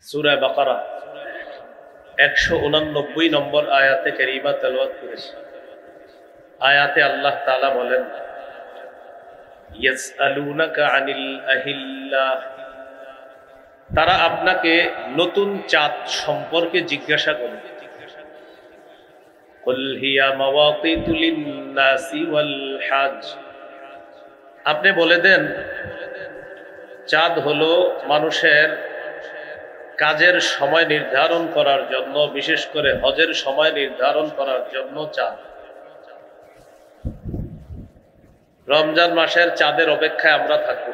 সূরা বাকারা 189 নম্বর আয়াতে কারিমা তেলাওয়াত করেছি। আয়াতে আল্লাহ তাআলা বলেন, ইয়াসআলুনাকা আনিল আহিল্লাহ, তারা আপনাকে নতুন চাঁদ সম্পর্কে জিজ্ঞাসা করে। কুল হিয়া মাওয়াকিতু লিন-নাসি ওয়াল হাজ, আপনি বলে দেন চাঁদ হলো মানুষের কাজের সময় নির্ধারণ করার জন্য, বিশেষ করে হজের সময় নির্ধারণ করার জন্য চাঁদ। রমজান মাসের চাঁদের অপেক্ষায় আমরা থাকব।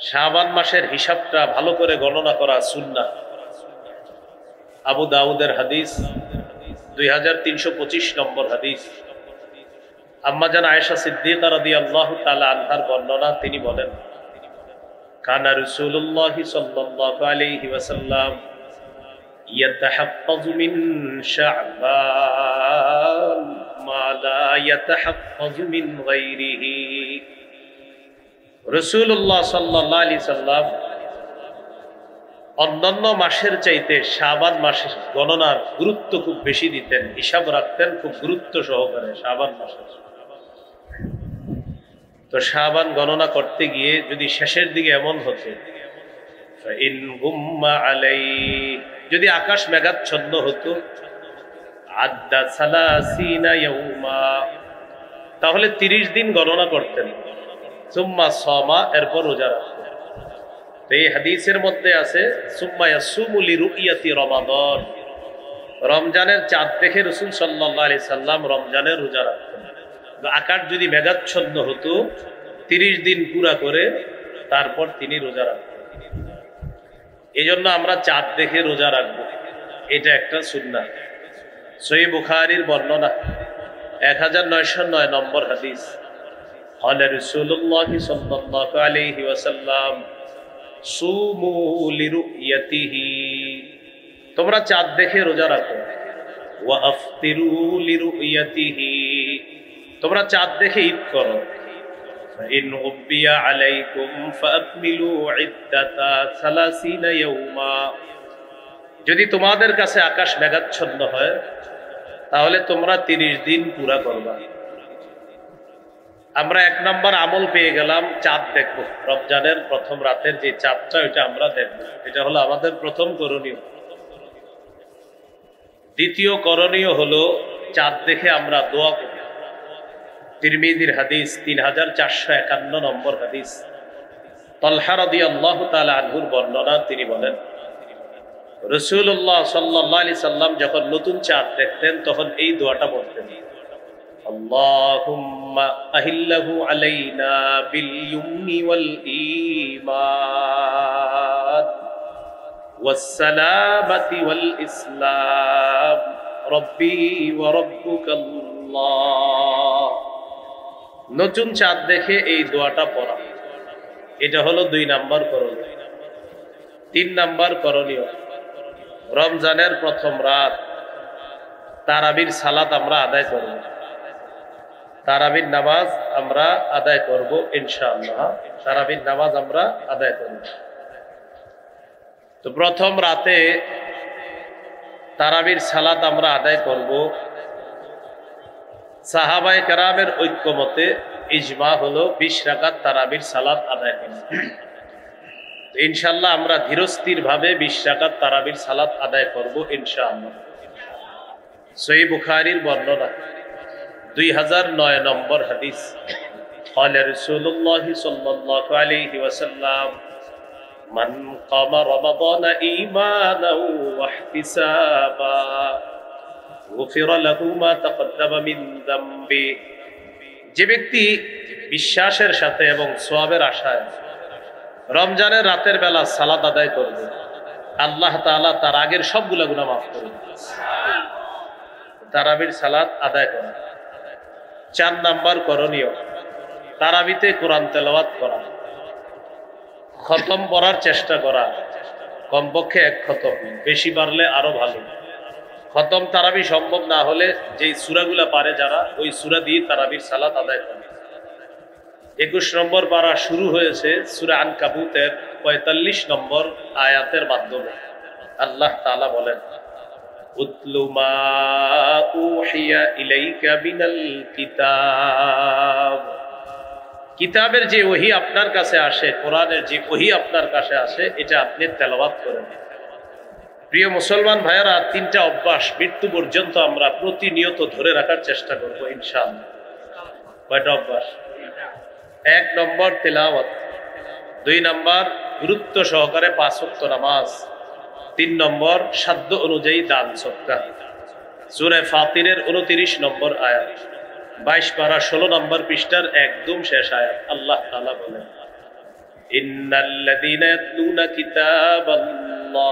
শাবান মাসের হিসাবটা ভালো করে গণনা করা সুন্নাহ। আবু দাউদের হাদিস 2325 নম্বর হাদিস। আম্মা জান আয়েশা সিদ্দিকা রাদিয়াল্লাহু তাআলা আনহার বর্ণনা, তিনি বলেন, কানা রাসূলুল্লাহ সাল্লাল্লাহু আলাইহি ওয়াসাল্লাম ইয়াতাহাফফাযু মিন শা'বান মা লা ইয়াতাহাফফাযু মিন গায়রিহি। রাসূলুল্লাহ সাল্লাল্লাহু আলাইহি সাল্লাম অন্যান্য মাসের চাইতে শাবান মাসের গণনার গুরুত্ব খুব বেশি দিতেন, হিসাব রাখতেন খুব গুরুত্ব সহকারে শাবান মাসের। তো শাবান গণনা করতে গিয়ে যদি শেষের দিকে এমন হতো, ফাইন গুম্মা আলাইহি, যদি আকাশ মেঘাচ্ছন্ন হতো, আদ্দা সালাসিনা ইয়াউমা, তাহলে 30 দিন গণনা করতেন। সুম্মা সামা, এরপর রোজা রাখতেন। তো এই হাদিসের মধ্যে আছে সুম্মা ইয়াসুমু লিরুইয়াতি রমাদান, রমজানের চাঁদ দেখে রাসূল সাল্লাল্লাহু আলাইহি সাল্লাম রমজানের রোজা রাখতেন। আকাশ যদি মেঘাচ্ছন্ন হতো 30 দিন পুরা করে তারপর তিনি রোজা রাখতেন। এই জন্য আমরা চাঁদ দেখে রোজা রাখবো, এটা একটা সুন্নাহ। সহিহ বুখারীর বর্ণনা 1909 নম্বর হাদিস। ক্বালা রাসূলুল্লাহ সাল্লাল্লাহু আলাইহি ওয়াসাল্লাম সুমু লিরুইয়াতিহি, তোমরা চাঁদ দেখে রোজা রাখো। ওয়া আফতিরু লিরুইয়াতিহি, তোমরা চাঁদ দেখে ঈদ করো। ফাইন উবিয়া আলাইকুম ফাআকমিলু ইদ্দাতা 30 ইয়াওমা, যদি তোমাদের কাছে আকাশ মেঘাচ্ছন্ন হয় তাহলে তোমরা 30 দিন পুরা করবা। আমরা 1 নম্বর আমল পেয়ে গেলাম, চাঁদ দেখবো। রমজানের প্রথম রাতের যে চাঁদটা, ওইটা আমরা দেখবো, এটা হলো আমাদের প্রথম করণীয়। দ্বিতীয় করণীয় হলো চাঁদ দেখে আমরা দোয়া করব। তিরমিজির হাদিস 3451 নম্বর হাদিস। তালহা রাদিয়াল্লাহু তাআলা আনহুর বর্ণনা, তিনি বলেন, রাসূলুল্লাহ সাল্লাল্লাহু আলাইহি সাল্লাম যখন নতুন চাঁদ দেখতেন তখন এই দোয়াটা পড়তেন, আল্লাহুম্মা আহিল্লাহু আলাইনা বিল ইয়ুমনি ওয়াল ঈমান ওয়াস সালামাতি ওয়াল ইসলাম রব্বি ওয়া রাব্বুকাল্লাহ। নতুন চাঁদ দেখে এই দোয়াটা পড়া, এটা হলো 2 নাম্বার করণীয়। 3 নাম্বার করণীয়, রমজানের প্রথম রাত তারাবির সালাত আমরা আদায় করব। তারাবির নামাজ আমরা আদায় করব ইনশাআল্লাহ। তারাবির নামাজ আমরা আদায় করব। তো প্রথম রাতে তারাবির সালাত আমরা আদায় করব। সাহাবায়ে কেরামের ঐক্যমতে ইজমা হলো 20 রাকাত তারাবির সালাত আদায় করব। ইনশাআল্লাহ আমরা ধীরস্থির ভাবে 20 রাকাত তারাবির সালাত আদায় করব ইনশাআল্লাহ। সহিহ বুখারীর বর্ণনা 2009 নম্বর হাদিস। ক্বালা রাসূলুল্লাহ সাল্লাল্লাহু আলাইহি ওয়াসাল্লাম মান কামা রমাদানা ঈমানান ওয়া ইহতিসাবা গুফিরা লাহু মা তাকদ্দামা মিন যামবি, যে ব্যক্তি বিশ্বাসের সাথে এবং সওয়াবের আশায় রমজানের রাতের বেলা সালাত আদায় করবে, আল্লাহ তাআলা তার আগের সবগুলা গুনাহ মাফ করে দেবেন। তারাবির সালাত আদায় করা। 4 নাম্বার করণীয়, তারাবিতে কোরআন তেলাওয়াত করা, খতম পড়ার চেষ্টা করা, কমপক্ষে 1 খতম, বেশি পারলে আরো ভালো। খতম তারাবি সম্ভব না হলে যেই সূরাগুলা পারে যারা, ওই সূরা দিয়ে তারাবির সালাত আদায় করে। 21 নম্বর পারা শুরু হয়েছে সূরা আনকাবুতের 45 নম্বর আয়াতের মাধ্যমে আল্লাহ তাআলা বলেন, উতলু মা উহিয়া ইলাইকা মিনাল কিতাব, কিতাবের যে ওহী আপনার কাছে আসে, কোরআনের যে ওহী আপনার কাছে আসে, এটা আপনি তেলাওয়াত করেন। প্রিয় মুসলমান ভাইয়েরা, তিনটা অভ্যাস মৃত্যু পর্যন্ত আমরা প্রতিনিয়ত ধরে রাখার চেষ্টা করবো ইনশাআল্লাহ। কয়টা অভ্যাস? 1 নম্বর তেলাওয়াত, 2 নম্বর গুরুত্ব সহকারে 5 ওয়াক্ত নামাজ, 3 নম্বর সাধ্য অনুযায়ী দান সদকা। সূরা ফাতিরের 29 নম্বর আয়াত, 22 পারা 16 নম্বর পৃষ্ঠার একদম শেষ আয়াত। আল্লাহ তাআলা বলেন, ইন্নাল্লাযীনা ইয়াতলুনা কিতাবাল্লাহ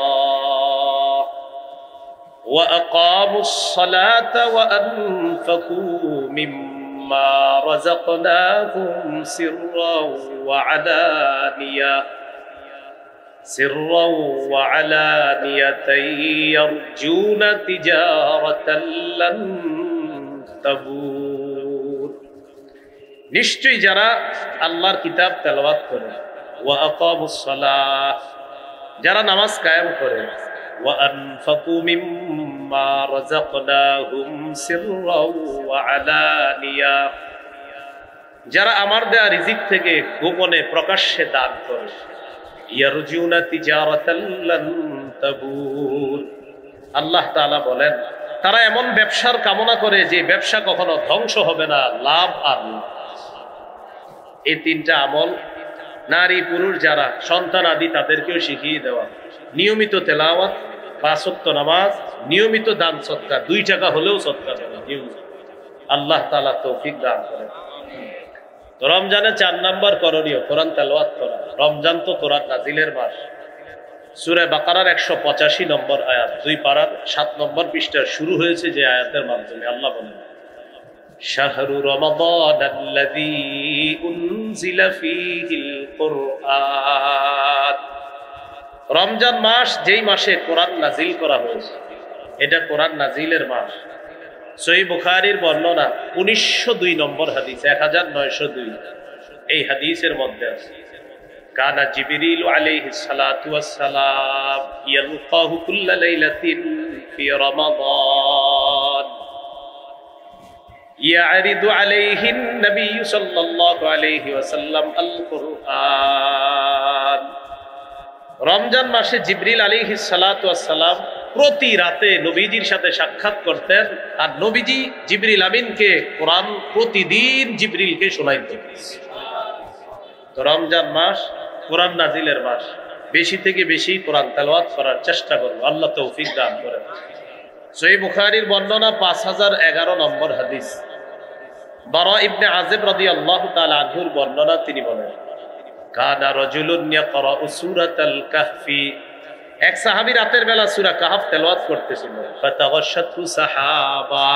ওয়া আকামুস সালাতা ওয়া আনফাকু মিম্মা রাযাকনাহুম সিররাও ওয়া আলানিয়াতান ইয়ারজুনা তিজারাতান লান তাবুর। নিশ্চয়ই যারা আল্লাহর কিতাব তেলাওয়াত করে, ওয়া আকামুস সালাহ, যারা নামাজ কায়েম করে, ওয়া আনফাকু মিম্মা রাযাকনাহুম সিররাও ওয়া আলানিয়া, যারা আমার দেয়া রিজিক থেকে গোপনে প্রকাশ্যে দান করে, ইয়ারজুনা তিজারাতান লান তাবুর। আল্লাহ তাআলা বলেন, তারা এমন ব্যবসার কামনা করে যে ব্যবসা কখনো ধ্বংস হবে না, লাভ আর লাভ। এই তিনটা আমল নারী পুরুষ যারা সন্তান আদি তাদেরকেও শিখিয়ে দেওয়া, নিয়মিত তেলাওয়াত, 5 ওয়াক্ত নামাজ, নিয়মিত দান সদকা, 2 টাকা হলেও সদকা দেওয়া। আল্লাহ তাআলা তৌফিক দান করেন। তো রমজানে 4 নম্বর করণীয় কোরআন তেলাওয়াত করা। রমজান তো কোরআন নাজিলের মাস। সূরা বাকারার 185 নম্বর আয়াত, 2 পারার 7 নম্বর পৃষ্ঠা শুরু হয়েছে যে আয়াতের মাধ্যমে আল্লাহ বলেন, শাহরু রমাদানাল্লাযী উনজিলা ফীহিল কুরআন, রমজান মাস যেই মাসে কোরআন নাজিল করা হয়েছে, এটা কোরআন নাজিলের মাস। সহিহ বুখারীর বর্ণনা 1902 নম্বর হাদিস, 1902, এই হাদিসের মধ্যে আছে, কানা জিবরিল আলাইহিস সালাতু ওয়াস সালাম ইয়ালকাহু কুল্লা লাইলাতিন ফি রমাদান ইয়ারিদু আলাইহিন নবী সাল্লাল্লাহু আলাইহি ওয়াসাল্লাম আল কুরআন। রমজান মাসে জিবরিল আলাইহিস সালাতু ওয়াস সালাম প্রতি রাতে নবীজির সাথে সাক্ষাৎ করতেন, আর নবীজি জিবরিল আমিনকে কোরআন প্রতিদিন জিবরিলকে শোনাইতেন। তো রমজান মাস কোরআন নাজিলের মাস, বেশি থেকে বেশি কোরআন তেলাওয়াত করার চেষ্টা করব, আল্লাহ তৌফিক দান করেন। সহিহ বুখারীর বর্ণনা 5011 নম্বর হাদিস, বারা ইবনে আযিব রাদিয়াল্লাহু তাআলা আনহুর বর্ণনা, তিনি বলেন, কানা রাজুলুন ইয়াকরাউ সূরাতাল কাহফি, এক সাহাবী রাতের বেলা সূরা কাহফ তেলাওয়াত করতেছিল, ফাতাগাশাতু সাহাবা,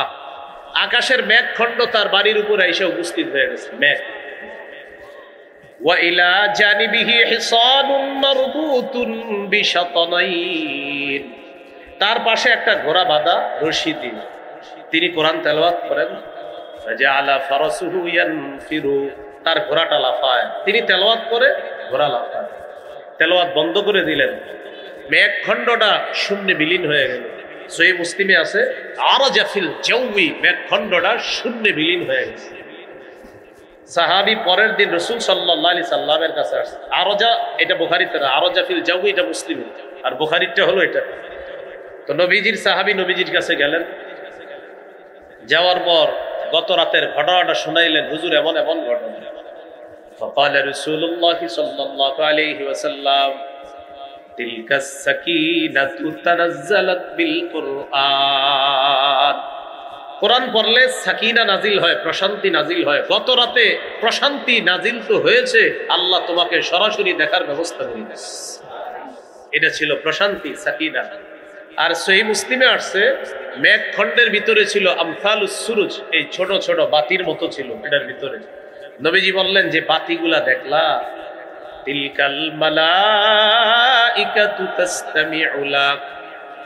আকাশের মেঘখণ্ড তার বাড়ির উপর এসে উপস্থিত হয়ে গেছে, মেঘ। ওয়া ইলা জানিবিহি হিসানুন মারবুতুন বিশাতানাইন, তার পাশে একটা ঘোড়া বাঁধা রশি দিয়ে তিনি কোরআন তেলাওয়াত করেন। ফাজাআলা ফারাসুহু ইয়ানফিরু, তার ঘোড়াটা লাফায়, তিনি তেলাওয়াত করে ঘোড়া লাফায়। তেলাওয়াত বন্ধ করে দিলেন, মেঘখণ্ডটা শূন্যে বিলীন হয়ে গেল। সহিহ মুসলিমে আছে, আরাজা ফিল জাওয়ি, মেঘখণ্ডটা শূন্যে বিলীন হয়ে গেছে। সাহাবী পরের দিন রাসূল সাল্লাল্লাহু আলাইহি সাল্লামের কাছে আসছে। আরাজা এটা বুখারীতে না, আরাজা ফিল জাওয়ি এটা মুসলিমে, আর বুখারীরটা হলো এটা। তো নবীজির সাহাবী নবীজির কাছে গেলেন, যাওয়ার পর গত রাতের ঘটনাটা শুনাইলেন, হুজুর এমন এমন ঘটনা। ফাকালা রাসূলুল্লাহ সাল্লাল্লাহু আলাইহি ওয়াসাল্লাম, তিলকাস সাকিনাতু তানাজ্জালাত বিল কুরআন, কোরআন পড়লে সাকিনা নাজিল হয়, প্রশান্তি নাজিল হয়। গত রাতে প্রশান্তি নাজিল তো হয়েছে, আল্লাহ তোমাকে সরাসরি দেখার ব্যবস্থা করে দিয়েছে। এটা ছিল প্রশান্তি, সাকিনা। আর সহিহ মুসলিমে আসছে, মেঘখণ্ডের ভিতরে ছিল আমসালুস সুরুজ, এই ছোট ছোট বাতির মতো ছিল এটার ভিতরে। নবীজি বললেন, যে বাতিগুলা দেখলা, তিলকাল মালাইকাতু তাসতামিউ লাক,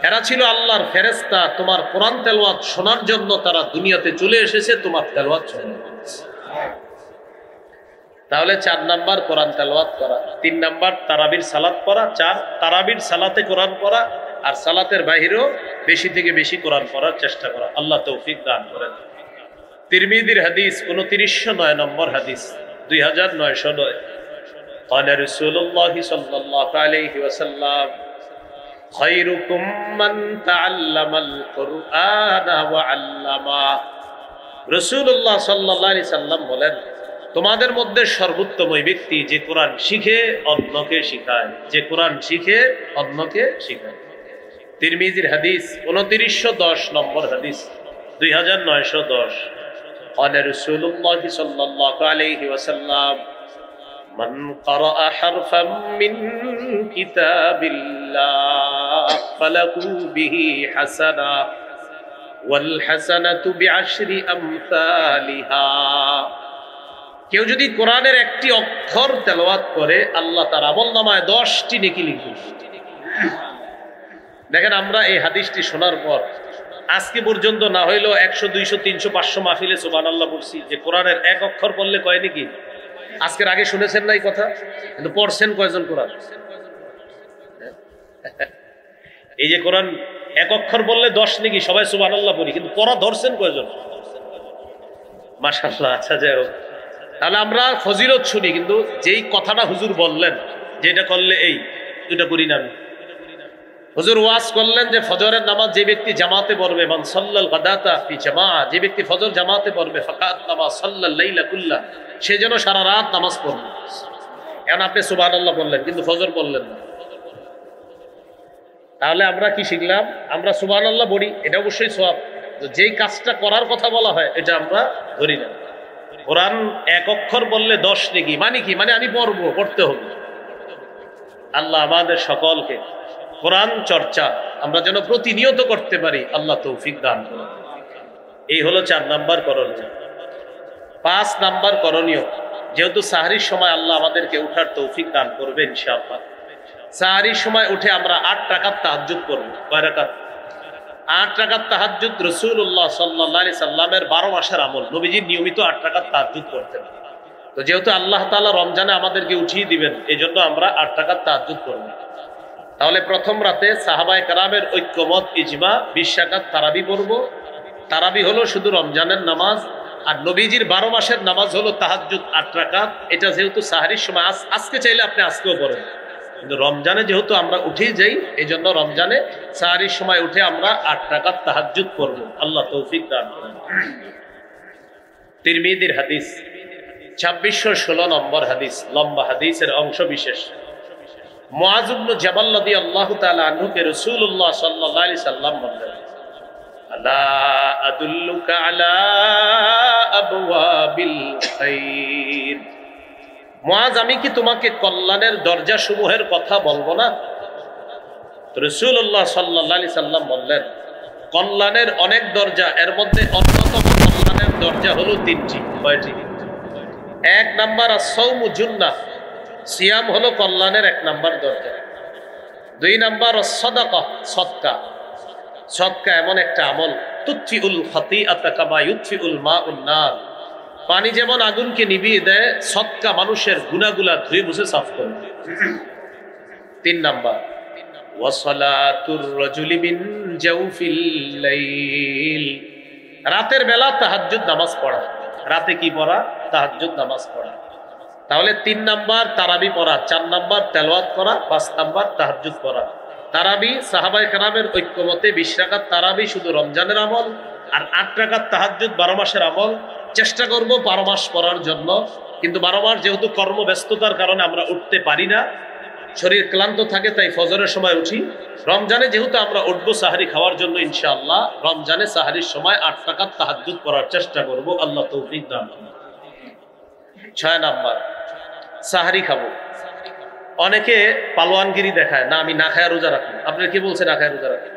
এরা ছিল আল্লাহর ফেরেশতা, তোমার কোরআন তেলাওয়াত শোনার জন্য তারা দুনিয়াতে চলে এসেছে, তোমার তেলাওয়াত শোনার জন্য। তাহলে 4 নাম্বার কোরআন তেলাওয়াত করা, 3 নাম্বার তারাবির সালাত পড়া, 4 তারাবির সালাতে কোরআন পড়া, আর সালাতের বাহিরেও বেশি থেকে বেশি কোরআন পড়ার চেষ্টা করা। আল্লাহ তৌফিক দান করেন। তিরমিজির হাদিস 2909 নম্বর হাদিস, 2909। قال رسول الله صلى الله عليه وسلم خيركم من تعلم القرآن وعلمه। রাসূলুল্লাহ সাল্লাল্লাহু আলাইহি সাল্লাম বলেন, তোমাদের মধ্যে সর্বোত্তম ওই ব্যক্তি যে কোরআন শিখে অন্যকে শিখায়, যে কোরআন শিখে অন্যকে শিখায়। তিরমিজির হাদিস 2910 নম্বর হাদিস, 2910। قال رسول الله صلى الله عليه وسلم من قرأ حرفا من كتاب الله فله به حسنة والحسنة بعشر أمثالها। কেউ যদি কোরআনের একটি অক্ষর তেলাওয়াত করে আল্লাহ তার আমলনামায় 10টি নেকি লিখবে। দেখেন, আমরা এই হাদিসটি শোনার পর আজকে পর্যন্ত না হইলেও 100, 200, 300, 500 মাহফিলে সুবহানাল্লাহ পড়ছি যে কোরআনের এক অক্ষর পড়লে কয় নাকি। আজকের আগে শুনেছেন না এই কথা? কিন্তু পড়ছেন কয়জন কোরআন? এই যে কোরআন এক অক্ষর বললে 10 নাকি, সবাই সুবহানাল্লাহ পড়ি, কিন্তু পড়া ধরছেন কয়জন? মাশাআল্লাহ। আচ্ছা, যাই হোক, তাহলে আমরা ফজিলত শুনি, কিন্তু যেই কথাটা হুজুর বললেন যেটা করলে এই দুটা করি না। হুজুর ওয়াজ করলেন যে ফজরের নামাজ যে ব্যক্তি জামাতে পড়বে, মান সাল্লাল গাদাতা ফি জামাআ, যে ব্যক্তি ফজর জামাতে পড়বে, ফাকাত নামাজ সাল্লাল লাইলা কুল্লা, সে যেন সারা রাত নামাজ পড়বে। এখন আপনি সুবহানাল্লাহ বললেন কিন্তু ফজর বললেন না, তাহলে আমরা কি শিখলাম? আমরা সুবহানাল্লাহ বলি, এটা অবশ্যই সওয়াব। যেই কাজটা করার কথা বলা হয় এটা আমরা ধরি না। কোরআন এক অক্ষর বললে 10 নেকি, মানে কি? মানে আমি পড়বো, পড়তে হবে। আল্লাহ আমাদের সকলকে কোরআন চর্চা আমরা যেন প্রতিনিয়ত করতে পারি, আল্লাহ তৌফিক দান করুন। এই হলো 4 নাম্বার করণীয়। 5 নাম্বার করণীয়, যেহেতু সাহরির সময় আল্লাহ আমাদেরকে উঠার তৌফিক দান করবে ইনশাআল্লাহ, সাহরির সময় উঠে আমরা 8 রাকাত তাহাজ্জুদ করব। কয় রাকাত? 8 রাকাত তাহাজ্জুদ। রাসূলুল্লাহ সাল্লাল্লাহু আলাইহি সাল্লামের 12 মাসের আমল, নবীজি নিয়মিত 8 রাকাত তাহাজ্জুদ করতেন। তো যেহেতু আল্লাহ তাআলা রমজানে আমাদেরকে উঠিয়ে দিবেন, এজন্য আমরা 8 রাকাত তাহাজ্জুদ করব। তাহলে প্রথম রাতে সাহাবায়ে কেরামের ঐক্যমত ইজমা 20 রাকাত তারাবি পড়ব। তারাবি হলো শুধু রমজানের নামাজ, আর নবীজির 12 মাসের নামাজ হলো তাহাজ্জুদ 8 রাকাত। এটা যেহেতু সাহরির সময়, আজকে চাইলে আপনি আজকেও পড়েন, কিন্তু রমজানে যেহেতু আমরা উঠেই যাই, এই জন্য রমজানে সাহরির সময় উঠে আমরা 8 রাকাত তাহাজ্জুদ পড়ব। আল্লাহ তৌফিক দান করেন। তিরমিজির হাদিস 2616 নম্বর হাদিস, লম্বা হাদিসের অংশ বিশেষ। মুআজ ইবনে জাবাল রাদিয়াল্লাহু তাআলা আনহুকে রাসূলুল্লাহ সাল্লাল্লাহু আলাইহি সাল্লাম বললেন, আলা আদুল্লুকা আলা আবওয়াবিল খাইর। মুআজ, আমি কি তোমাকে কল্যাণের দরজা সমূহের কথা বলবো না? রাসূলুল্লাহ সাল্লাল্লাহু আলাইহি সাল্লাম বললেন, কল্যাণের অনেক দরজা, এর মধ্যে অন্যতম কল্যাণের দরজা হলো 3টি। কয়টি? 1 নাম্বার আস-সাওমু জুন্নাহ, সিয়াম হলো কল্যাণের 1 নাম্বার দরজা। 2 নাম্বার আস-সাদাকা, সদকা। সদকা এমন একটা আমল, তুতফিউল খাতিআতা কামা ইউতফিউল মাউন নার, পানি যেমন আগুনকে নিভিয়ে দেয়, সদকা মানুষের গুনাহগুলা ধুয়ে মুছে সাফ করে। 3 নাম্বার ওয়াসালাতুর রাজুলি মিন জাওফিল লাইল, রাতের বেলা তাহাজ্জুদ নামাজ পড়া। রাতে কি পড়া? তাহাজ্জুদ নামাজ পড়া। তাহলে 3 নাম্বার তারাবি পড়া, 4 নাম্বার তেলাওয়াত করা, 5 নাম্বার তাহাজ্জুদ পড়া। তারাবি সাহাবায়ে কেরামের ঐক্যমতে 20 রাকাত তারাবি শুধু রমজানের আমল, আর 8 রাকাত তাহাজ্জুদ 12 মাসের আমল। চেষ্টা করব 12 মাস পড়ার জন্য, কিন্তু 12 মাস যেহেতু কর্মব্যস্ততার কারণে আমরা উঠতে পারি না, শরীর ক্লান্ত থাকে, তাই ফজরের সময় উঠি। রমজানে যেহেতু আমরা উঠবো সাহারি খাওয়ার জন্য ইনশাআল্লাহ, রমজানে সাহারির সময় 8 রাকাত তাহাজ্জুদ পড়ার চেষ্টা করব। আল্লাহ তৌফিক দান করুন। 6 নাম্বার সাহারি খাবো। অনেকে পালোয়ানগিরি দেখায়, না আমি না খায়া রোজা রাখবো। আপনার কি বলছে না খায়া রোজা রাখবো?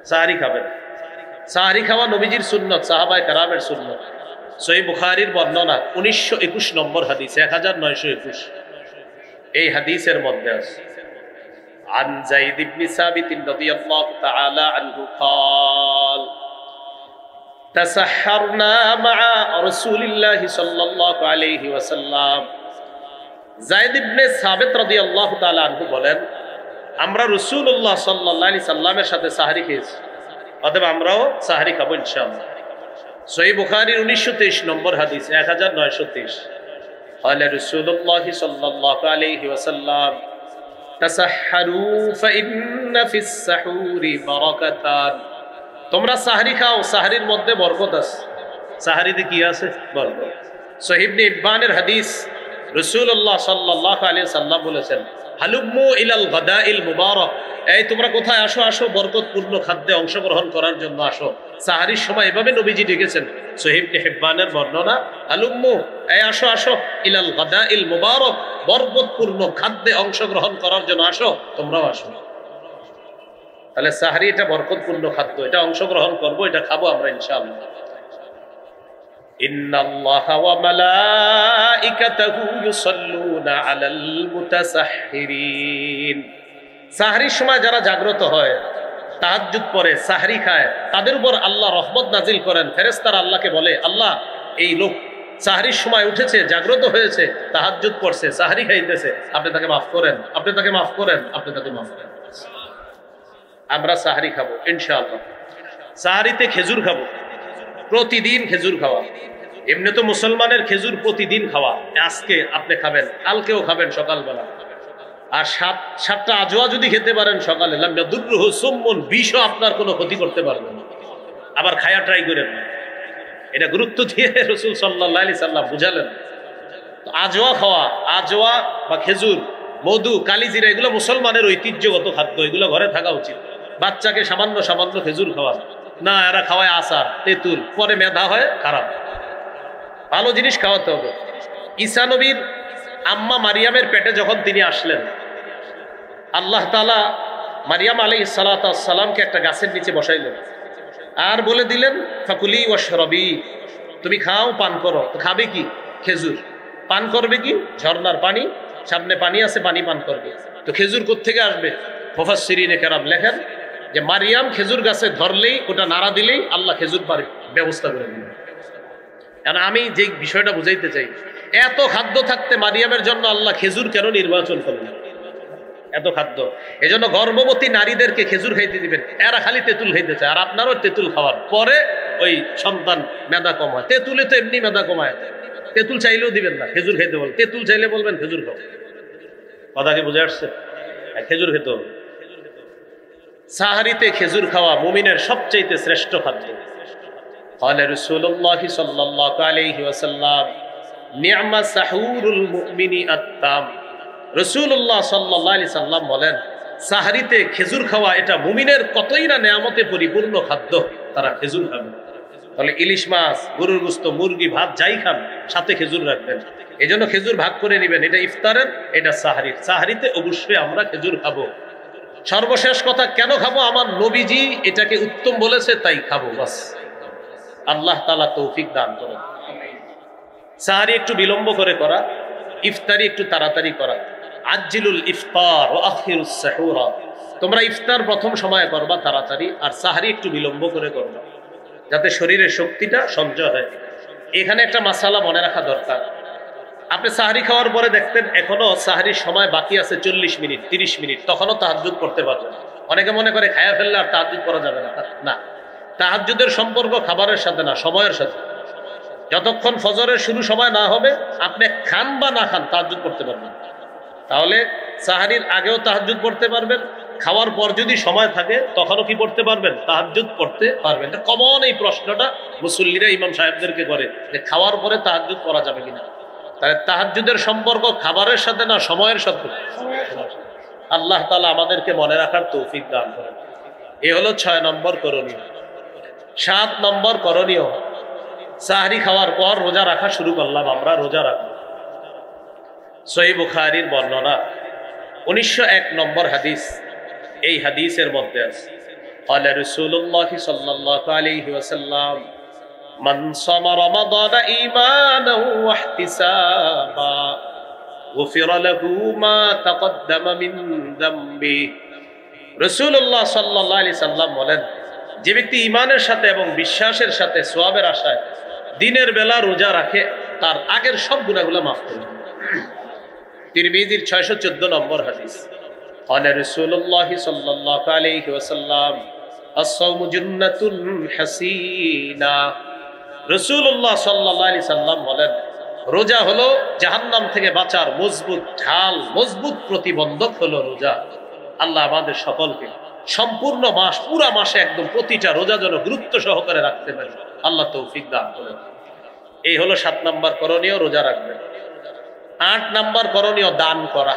সাহারি খাবেন। সাহারি খাওয়া নবীজির সুন্নত, সাহাবায়ে কেরামের সুন্নত। সহিহ বুখারীর বর্ণনা 1921 নম্বর হাদিস, 1921। এই হাদিসের মধ্যে আছে, আন যায়েদ ইবনে সাবিত রাদিয়াল্লাহু তাআলা আনহু قال তাসাহহারনা মা রাসূলিল্লাহি সাল্লাল্লাহু আলাইহি ওয়াসাল্লাম। যায়েদ ইবনে সাবিত রাদিয়াল্লাহু তাআলা আনহু বলেন, আমরা রাসূলুল্লাহ সাল্লাল্লাহু আলাইহি সাল্লামের সাথে সাহরি খেয়েছি, অতএব আমরাও সাহরি খাবো ইনশাআল্লাহ। সহিহ বুখারীর 1923 নম্বর হাদিস, 1923, قال رسول الله صلى الله عليه وسلم تسحروا فإن في السحور بركتان। তোমরা সাহরি খাও, সাহরির মধ্যে বরকত আছে। সাহরিতে কি আছে? বরকত। সহিহ ইবনে ইব্বানের হাদিস, রাসূলুল্লাহ সাল্লাল্লাহু আলাইহি সাল্লাম বলেছেন, হালুম্মু ইলাল গাদাইল মুবারাক, এই তোমরা কোথায় আসো, আসো বরকতপূর্ণ খাদ্যে অংশগ্রহণ করার জন্য আসো। সাহরির সময় এভাবে নবীজি ডেকেছেন, সহিহ ইবনে হিব্বানের বর্ণনা, হালুম্মু, এই আসো আসো, ইলাল গাদাইল মুবারাক, বরকতপূর্ণ খাদ্যে অংশগ্রহণ করার জন্য আসো, তোমরাও আসো। তাহলে সাহরি এটা বরকতপূর্ণ খাদ্য, এটা অংশগ্রহণ করবো, এটা খাবো আমরা ইনশাআল্লাহ। ইন্নাল্লাহা ওয়া মালাইকাতাহু ইউসাল্লুনা আলাল মুতাসাহহিরিন। সাহরির সময় যারা জাগ্রত হয়, তাহাজ্জুদ পড়ে, সাহরি খায়, তাদের উপর আল্লাহ রহমত নাজিল করেন। ফেরেশতারা আল্লাহকে বলে, আল্লাহ এই লোক সাহরির সময় উঠেছে, জাগ্রত হয়েছে, তাহাজ্জুদ পড়ছে, সাহরি খাইতেছে, আপনি তাকে মাফ করেন, আপনি তাকে মাফ করেন, আপনি তাকে মাফ করেন। আমরা সাহরি খাবো ইনশাআল্লাহ। সাহরিতে খেজুর খাবো, প্রতিদিন খেজুর খাওয়া। এমনি তো মুসলমানের খেজুর প্রতিদিন খাওয়া, আজকে আপনি খাবেন, কালকেও খাবেন সকালবেলা। আর সাতটা আজোয়া যদি খেতে পারেন সকালে, লাম ইয়াদুররুহু সুম্মুন, বিষও আপনার কোনো ক্ষতি করতে পারবে না। আবার খায়া ট্রাই করেন, এটা গুরুত্ব দিয়ে রাসূল সাল্লাল্লাহু আলাইহি সাল্লাম বুঝালেন। তো আজোয়া খাওয়া, আজোয়া বা খেজুর, মধু, কালিজিরা, এগুলো মুসলমানের ঐতিহ্যগত খাদ্য, এগুলো ঘরে থাকা উচিত। বাচ্চাকে সামান্য সামান্য খেজুর খাওয়া না, এরা খাওয়ায় আচার, তেঁতুল, পরে মেধা হয় খারাপ। ভালো জিনিস খাওয়াতে হবে। ঈসা নবীর আম্মা মারিয়ামের পেটে যখন তিনি আসলেন, আল্লাহ তাআলা মারিয়াম আলাইহিস সালাতু ওয়াস সালামকে একটা গাছের নিচে বসাইলেন আর বলে দিলেন, ফাকুলি ওয়াশরাবি, তুমি খাও, পান করো। তো খাবে কি? খেজুর। পান করবে কি? ঝর্ণার পানি, সামনে পানি আছে, পানি পান করবে। তো খেজুর কোত্থেকে আসবে? মুফাসসিরিনে কেরাম লেখেন যে মারিয়াম খেজুর গাছে ধরলেই, ওটা নাড়া দিলেই আল্লাহ খেজুর পারে ব্যবস্থা করে দিলেন। কারণ আমি যে বিষয়টা বুঝাইতে চাই, এত খাদ্য থাকতে মারিয়ামের জন্য আল্লাহ খেজুর কেন নির্বাচন করলেন? এত খাদ্য, এজন্য গর্ভবতী নারীদেরকে খেজুর খাইতে দিবেন। এরা খালি তেঁতুল খাইতে চায়, আর আপনারও তেঁতুল খাওয়ার পরে ওই সন্তান মেধা কম হয়। তেঁতুলে তো এমনি মেধা কমায়, তেঁতুল চাইলেও দিবেন না, খেজুর খাইতে বলবেন। তেঁতুল চাইলে বলবেন খেজুর খাও। কথা কি বুঝে আসছে? খেজুর খেতে হবে। সাহারিতে খেজুর খাওয়া মুমিনের সবচেয়ে শ্রেষ্ঠ খাদ্য। قال رسول الله صلى الله عليه وسلم نعم سحور المؤمن التام। রাসূলুল্লাহ সাল্লাল্লাহু আলাইহি সাল্লাম বলেন, সাহারিতে খেজুর খাওয়া এটা মুমিনের কতই না নেয়ামতে পরিপূর্ণ খাদ্য, তারা খেজুর খাবে। তাহলে ইলিশ মাছ, গরুর গোশত, মুরগি, ভাত যাই খান, সাথে খেজুর রাখবেন। এজন্য খেজুর ভাগ করে নেবেন, এটা ইফতারের, এটা সাহারির। সাহারিতে অবশ্যই আমরা খেজুর খাবো। সর্বশেষ কথা, কেন খাবো? আমার নবীজি এটাকে উত্তম বলেছে, তাই খাবো, বাস। আল্লাহ তাআলা তৌফিক দান করেন। সাহারি একটু বিলম্ব করে করা, ইফতারি একটু তাড়াতাড়ি করা। আজ্জিলুল ইফতার ওয়া আখিরুস সাহুর, তোমরা ইফতার প্রথম সময়ে করবা তাড়াতাড়ি, আর সাহারি একটু বিলম্ব করে করবা, যাতে শরীরের শক্তিটা সঞ্চয় হয়। এখানে একটা মাসালা মনে রাখা দরকার। আপনি সাহারি খাওয়ার পরে দেখতেন এখনো সাহারির সময় বাকি আছে 40 মিনিট, 30 মিনিট, তখনও তাহাজ্জুদ করতে পারবেন। অনেকে মনে করে খায়া ফেললে আর তাহাজ্জুদ করা যাবে না। না, তাহাজ্জুদের সম্পর্ক খাবারের সাথে না, সময়ের সাথে। যতক্ষণ ফজরের শুরু সময় না হবে, আপনি খান বা না খান, তাহাজ্জুদ করতে পারবেন। তাহলে সাহারির আগেও তাহাজ্জুদ পড়তে পারবেন, খাওয়ার পর যদি সময় থাকে তখনও কি পড়তে পারবেন? তাহাজ্জুদ পড়তে পারবেন। এটা কমন এই প্রশ্নটা মুসল্লিরা ইমাম সাহেবদেরকে করে যে খাওয়ার পরে তাহাজ্জুদ করা যাবে কিনা। তাহলে তাহাজ্জুদের সম্পর্ক খাবারের সাথে না, সময়ের সাথে। আল্লাহ তাআলা আমাদেরকে মনে রাখার তৌফিক দান করেন। এ হলো 6 নম্বর করণীয়। 7 নম্বর করণীয়, সাহরি খাওয়ার পর রোজা রাখা শুরু করলাম, আমরা রোজা রাখবো। সহিহ বুখারীর বর্ণনা 1901 নম্বর হাদিস। এই হাদিসের মধ্যে আছে, قال رسول الله صلى الله عليه وسلم من صام رمضان إيمانا واحتسابا غفر له ما تقدم من ذنبه। রাসূলুল্লাহ সাল্লাল্লাহু আলাইহি সাল্লাম বলেন, যে ব্যক্তি ঈমানের সাথে এবং বিশ্বাসের সাথে সওয়াবের আশায় দিনের বেলা রোজা রাখে তার আগের সব গুনাহগুলো মাফ করে। তিরমিজির 614 নম্বর হাদিস, قال رسول الله صلى الله عليه وسلم الصوم جنة حسينة। রাসূলুল্লাহ সাল্লাল্লাহু আলাইহি সাল্লাম বলেন, রোজা হলো জাহান্নাম থেকে বাঁচার মজবুত ঢাল, মজবুত প্রতিবন্ধক হলো রোজা। আল্লাহ আমাদের সকলকে সম্পূর্ণ মাস, পুরা মাসে একদম প্রতিটা রোজা যেন গুরুত্ব সহকারে রাখতে পারে, আল্লাহ তৌফিক দান করেন। এই হলো 7 নম্বর করণীয়, রোজা রাখবেন। 8 নম্বর করণীয় দান করা।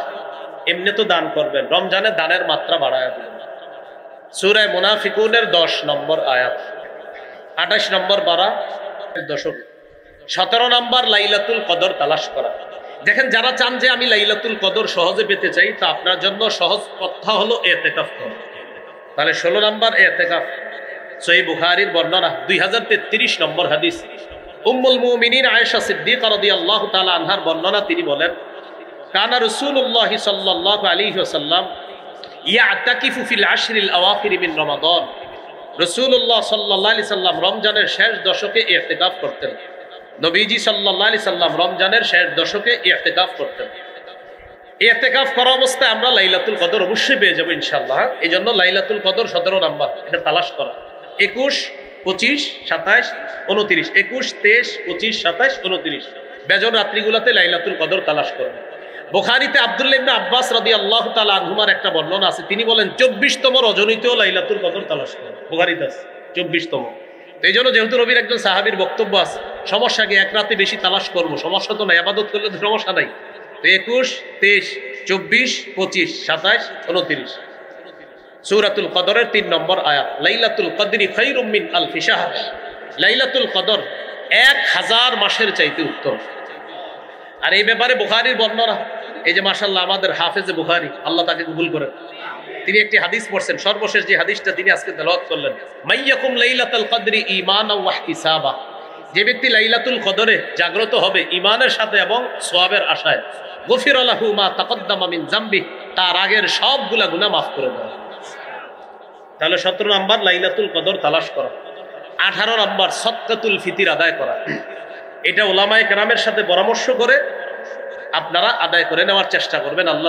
এমনি তো দান করবেন, রমজানে দানের মাত্রা বাড়ায় দিবেন। সূরা মুনাফিকুনের 10 নম্বর আয়াত, 28 নম্বর পারা দশক। 17 নম্বর লাইলাতুল কদর তালাশ করা। দেখেন, যারা চান যে আমি লাইলাতুল কদর সহজে পেতে চাই, তা আপনার জন্য সহজ পথা হলো ইতিকাফ করা। তাহলে 16 নম্বর ইতিকাফ। সহিহ বুখারীর বর্ণনা 2033 নম্বর হাদিস, উম্মুল মুমিনিন আয়েশা সিদ্দিকা রাদিয়াল্লাহু তাআলা আনহার বর্ণনা, তিনি বলেন, কানা রাসূলুল্লাহ সাল্লাল্লাহু আলাইহি ওয়াসাল্লাম ইয়াতাকিফু ফিল আশরিল আওয়াখির মিন রমাদান। রাসূলুল্লাহ সাল্লাল্লাহু আলাইহি সাল্লাম রমজানের শেষ দশকে ইতিকাফ করতেন। নবীজি সাল্লাল্লাহু আলাইহি সাল্লাম রমজানের শেষ দশকে ইতিকাফ করতেন। ইতিকাফ করা অবস্থায় আমরা লাইলাতুল কদর অবশ্যই পেয়ে যাব ইনশাআল্লাহ। এই জন্য লাইলাতুল কদর 17 নাম্বার, এটা তালাশ করা। 21, 25, 27, 29, 21, 23, 25, 27, 29 বেজন রাত্রিগুলোতে লাইলাতুল কদর তালাশ করবেন। বুখারীতে আব্দুল্লাহ ইবনে আব্বাস রাদিয়াল্লাহু তাআলা আনহুমার একটা বর্ণনা আছে, তিনি বলেন 24তম রজনীতেও লাইলাতুল কদর তালাশ করবেন। বুখারীতে আছে 24তম। এই জন্য যেহেতু নবীর একজন সাহাবীর বক্তব্য আছে, সমস্যা কি এক রাতে বেশি তালাশ করব, সমস্যা তো নাই, ইবাদত করলে তো সমস্যা নাই। তো 21, 23, 24, 25, 27, 29 সূরাতুল কদরের 3 নম্বর আয়াত, লাইলাতুল কদরি খায়রুম মিন আলফি শাহর। লাইলাতুল কদর 1000 মাসের চাইতে উত্তম। আর এই ব্যাপারে বুখারীর বর্ণনা, এই যে মাশাআল্লাহ আমাদের হাফেজে বুখারী, আল্লাহ তাকে কবুল করেন, তিনি একটি হাদিস পড়ছেন, সর্বশেষ যে হাদিসটা তিনি আজকে তেলাওয়াত করলেন, মাইয়াকুম লাইলাতুল কদরি ঈমানাও ওয়া ইহতিসাবা। যে ব্যক্তি লাইলাতুল কদরে জাগ্রত হবে ঈমানের সাথে এবং সওয়াবের আশায়, গফির লাহু মা তাকদ্দামা মিন যামবি, তার আগের সবগুলা গুনাহ মাফ করে দেওয়া। তাহলে 17 নম্বর লাইলাতুল কদর তালাশ করা। 18 নম্বর সদকাতুল ফিতির আদায় করা। এটা উলামায়ে কেরামের সাথে পরামর্শ করে আপনারা আদায় করে নেওয়ার চেষ্টা করবেন। আল্লাহ